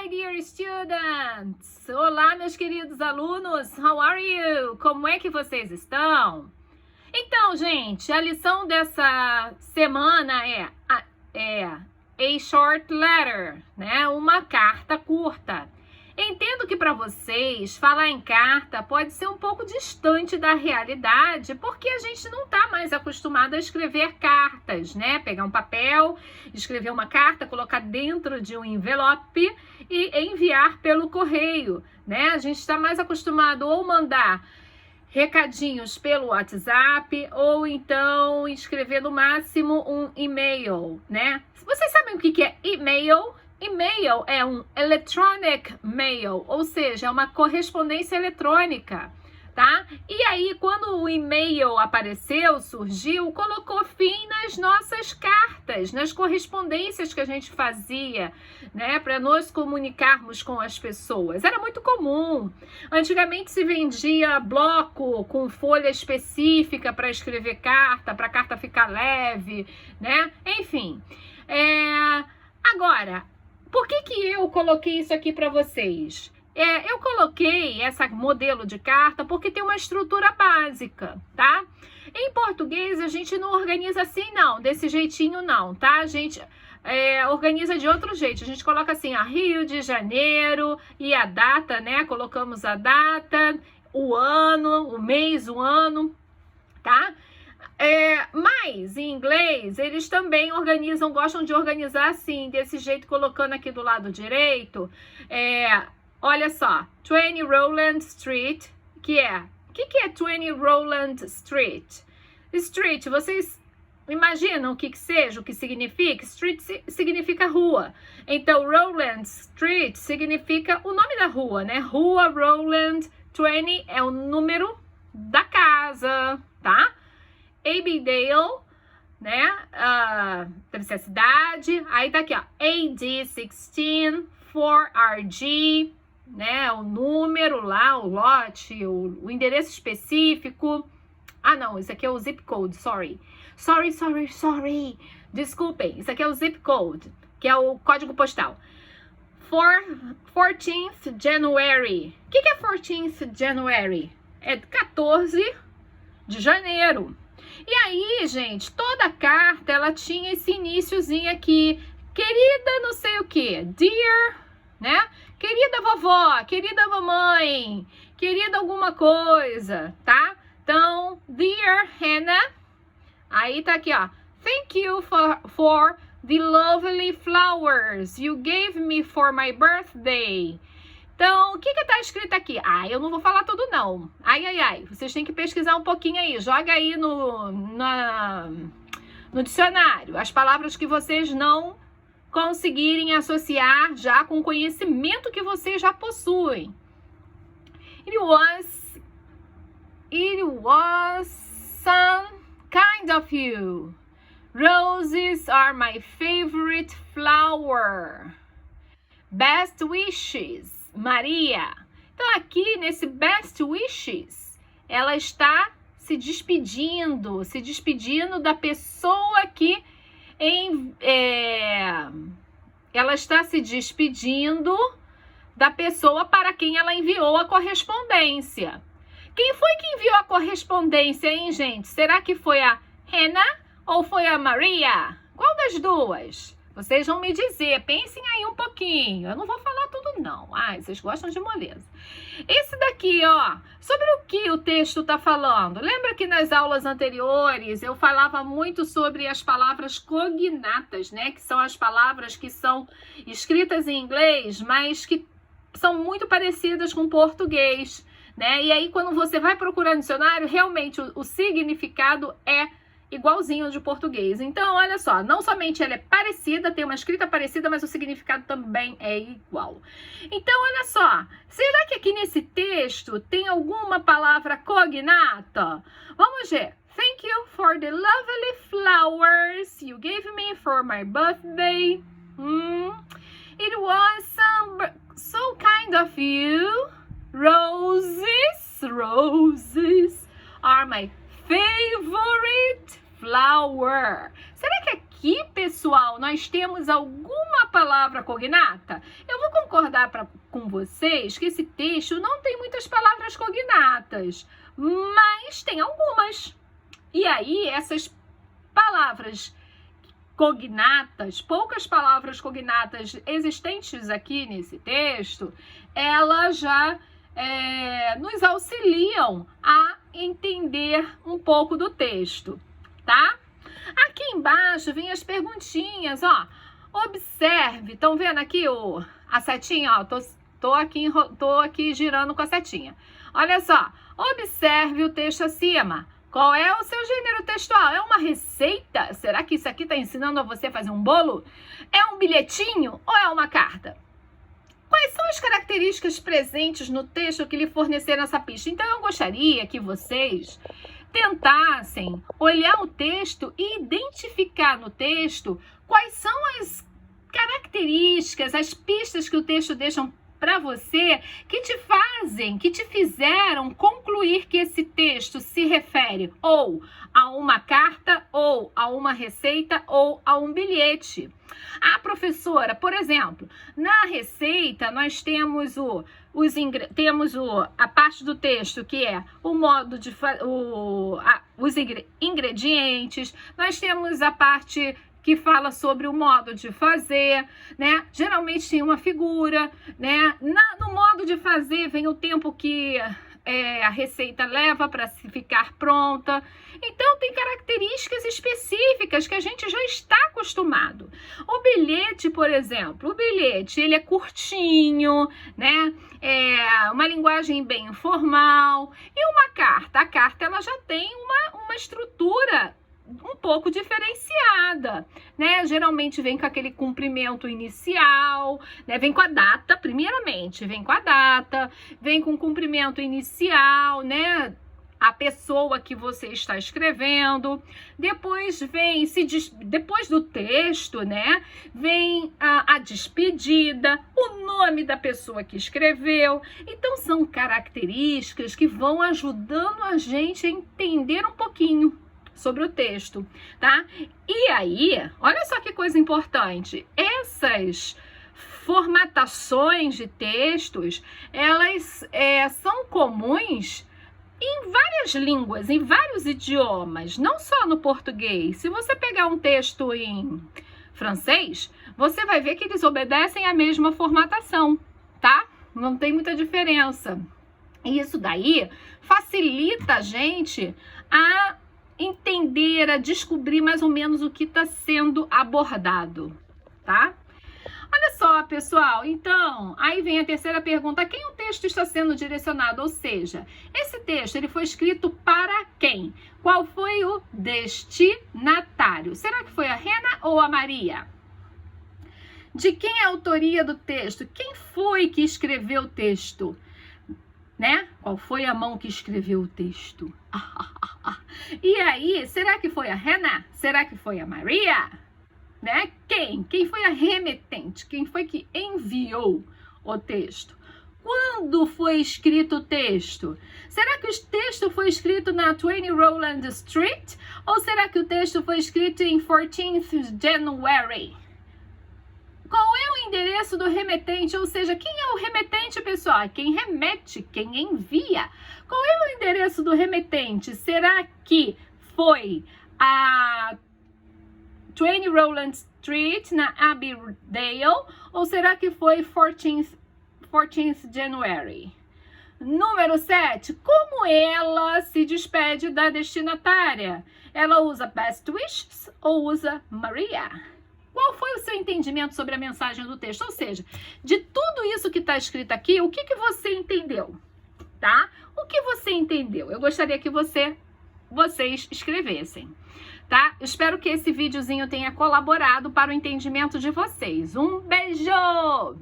my dear students! Olá, meus queridos alunos! How are you? Como é que vocês estão? Então, gente, a lição dessa semana é a short letter, né? Uma carta curta. Entendo que para vocês falar em carta pode ser um pouco distante da realidade, porque a gente não está mais acostumado a escrever cartas, né? Pegar um papel, escrever uma carta, colocar dentro de um envelope e enviar pelo correio, né? A gente está mais acostumado ou mandar recadinhos pelo WhatsApp ou então escrever no máximo um e-mail, né? Vocês sabem o que é e-mail? E-mail é um electronic mail, ou seja, é uma correspondência eletrônica, tá? E aí, quando o e-mail apareceu, surgiu, colocou fim nas nossas cartas, nas correspondências que a gente fazia, né, para nos comunicarmos com as pessoas. Era muito comum. Antigamente se vendia bloco com folha específica para escrever carta, para a carta ficar leve, né? Enfim. Agora, por que eu coloquei isso aqui para vocês? Eu coloquei esse modelo de carta porque tem uma estrutura básica, tá? Em português, a gente não organiza assim, não. Desse jeitinho, não, tá? A gente organiza de outro jeito. A gente coloca assim, Rio de Janeiro e a data, né? Colocamos a data, o ano, o mês, o ano, tá? Mas em inglês eles também organizam, gostam de organizar assim, desse jeito, colocando aqui do lado direito, olha só, 20 Rowland Street, o que é 20 Rowland Street? Street, vocês imaginam o que seja, o que significa? Street significa rua, então Rowland Street significa o nome da rua, né? Rua Rowland, 20 é o número da casa, tá? Abbeydale, né? Deve ser a cidade. Aí tá aqui, ó, AD16 4RG, né? O número lá, o lote, o endereço específico. Ah, não, isso aqui é o zip code, sorry. Sorry. Desculpem, isso aqui é o zip code, que é o código postal. 14th January. O que é 14th January? É 14 de janeiro. E aí, gente, toda carta, ela tinha esse iniciozinho aqui. Querida não sei o que, dear, né? Querida vovó, querida mamãe, querida alguma coisa, tá? Então, dear Hannah, aí tá aqui, ó. Thank you for the lovely flowers you gave me for my birthday. Então, o que tá escrito aqui? Eu não vou falar tudo, não. Ai. Vocês têm que pesquisar um pouquinho aí. Joga aí no dicionário as palavras que vocês não conseguirem associar já com o conhecimento que vocês já possuem. It was some kind of you. Roses are my favorite flower. Best wishes. Maria. Então aqui nesse Best Wishes, ela está se despedindo da pessoa que ela está se despedindo da pessoa para quem ela enviou a correspondência. Quem foi que enviou a correspondência, hein, gente? Será que foi a Hannah ou foi a Maria? Qual das duas? Vocês vão me dizer, pensem aí um pouquinho. Eu não vou falar tudo, não. Vocês gostam de moleza. Esse daqui, ó, sobre o que o texto tá falando? Lembra que nas aulas anteriores eu falava muito sobre as palavras cognatas, né? Que são as palavras que são escritas em inglês, mas que são muito parecidas com português, né? E aí, quando você vai procurar no dicionário, realmente o significado é igualzinho de português. Então, olha só, não somente ela é parecida, tem uma escrita parecida, mas o significado também é igual. Então, olha só, será que aqui nesse texto tem alguma palavra cognata? Vamos ver. Thank you for the lovely flowers you gave me for my birthday. It was so kind of you. Roses are my favorite flower. Será que aqui, pessoal, nós temos alguma palavra cognata? Eu vou concordar com vocês que esse texto não tem muitas palavras cognatas, mas tem algumas. E aí, essas palavras cognatas, poucas palavras cognatas existentes aqui nesse texto, elas já nos auxiliam a entender um pouco do texto, tá? Aqui embaixo vem as perguntinhas, ó. Observe, estão vendo aqui a setinha, ó, tô aqui girando com a setinha. Olha só, observe o texto acima. Qual é o seu gênero textual? É uma receita? Será que isso aqui está ensinando a você fazer um bolo? É um bilhetinho ou é uma carta? Quais são as características presentes no texto que lhe forneceram essa pista? Então, eu gostaria que vocês tentassem olhar o texto e identificar no texto quais são as características, as pistas que o texto deixa para você que te fizeram concluir que esse texto se refere ou a uma carta, ou a uma receita, ou a um bilhete. Ah, professora, por exemplo, na receita nós temos a parte do texto que é o modo de os ingredientes, nós temos a parte que fala sobre o modo de fazer, né? Geralmente tem uma figura, né? No modo de fazer vem o tempo que a receita leva para ficar pronta. Então, tem características específicas que a gente já está acostumado. O bilhete, por exemplo, ele é curtinho, né? É uma linguagem bem informal. E uma carta? A carta, ela já tem uma estrutura um pouco diferenciada, né? Geralmente vem com aquele cumprimento inicial, né? Vem com a data, primeiramente, vem com a data, vem com o cumprimento inicial, né? A pessoa que você está escrevendo. Depois depois do texto, né? Vem a despedida, o nome da pessoa que escreveu. Então, são características que vão ajudando a gente a entender um pouquinho sobre o texto, tá? E aí, olha só que coisa importante, essas formatações de textos, elas são comuns em várias línguas, em vários idiomas, não só no português. Se você pegar um texto em francês, você vai ver que eles obedecem à mesma formatação, tá? Não tem muita diferença. E isso daí facilita a gente a entender, a descobrir mais ou menos o que está sendo abordado, tá? Olha só, pessoal, então, aí vem a terceira pergunta, a quem o texto está sendo direcionado? Ou seja, esse texto, ele foi escrito para quem? Qual foi o destinatário? Será que foi a Hannah ou a Maria? De quem é a autoria do texto? Quem foi que escreveu o texto? Né? Qual foi a mão que escreveu o texto? E aí, será que foi a Hannah? Será que foi a Maria? Né? Quem foi a remetente? Quem foi que enviou o texto? Quando foi escrito o texto? Será que o texto foi escrito na 20 Rowland Street? Ou será que o texto foi escrito em 14th January? Qual é o endereço do remetente? Ou seja, quem é o remetente, pessoal? Quem remete, quem envia. Qual é o endereço do remetente? Será que foi a 20 Rowland Street, na Abbeydale? Ou será que foi 14th January? Número 7. Como ela se despede da destinatária? Ela usa best wishes ou usa Maria? Qual foi o seu entendimento sobre a mensagem do texto? Ou seja, de tudo isso que está escrito aqui, o que você entendeu? Tá? O que você entendeu? Eu gostaria que vocês escrevessem, tá? Espero que esse videozinho tenha colaborado para o entendimento de vocês. Um beijo!